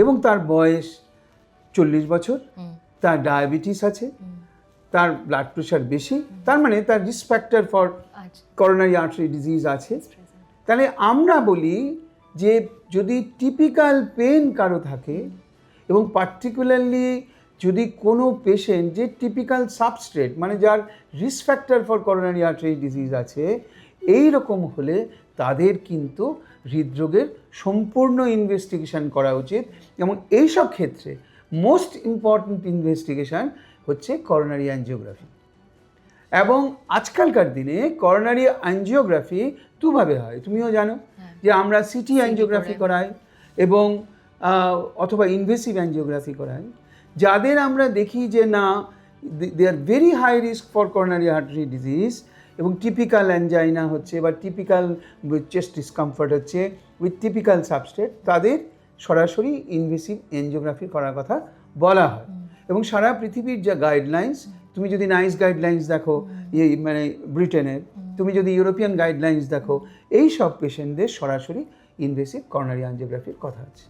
এবং তার বয়স 40 বছর, তার ডায়াবেটিস আছে, তার ব্লাড প্রেশার বেশি, তার মানে তার risk factor for coronary artery disease আছে। তাহলে আমরা বলি যে যদি টিপিক্যাল পেন কারো থাকে এবং পার্টিকুলারলি যদি কোনো পেশেন্ট যে টিপিক্যাল সাবস্ট্রেট মানে যার risk factor for coronary artery disease আছে, এই রকম হলে তাদের কিন্তু হৃদরোগের সম্পূর্ণ ইনভেস্টিগেশন করা উচিত। এবং এইসব ক্ষেত্রে মোস্ট ইম্পর্ট্যান্ট ইনভেস্টিগেশন হচ্ছে করোনারি অ্যাঞ্জিওগ্রাফি। এবং আজকালকার দিনে করোনারি অ্যাঞ্জিওগ্রাফি দুভাবে হয়, তুমিও জানো যে আমরা সিটি অ্যাঞ্জিওগ্রাফি করাই এবং অথবা ইনভেসিভ অ্যাঞ্জিওগ্রাফি করাই। যাদের আমরা দেখি যে না they are very high risk for coronary artery disease এবং টিপিক্যাল অ্যাঞ্জাইনা হচ্ছে বা টিপিক্যাল চেস্ট ডিসকমফর্ট হচ্ছে উইথ টিপিক্যাল সাবস্ট্রেট, তাদের সরাসরি ইনভেসিভ অ্যাঞ্জিওগ্রাফি করার কথা বলা হয়। এবং সারা পৃথিবীর যা গাইডলাইন্স, তুমি যদি নাইস গাইডলাইন্স দেখো মানে ব্রিটেনের, তুমি যদি ইউরোপিয়ান গাইডলাইন্স দেখো, এই সব পেশেন্টদের সরাসরি ইনভেসিভ করোনারি অ্যাঞ্জিওগ্রাফির কথা আছে।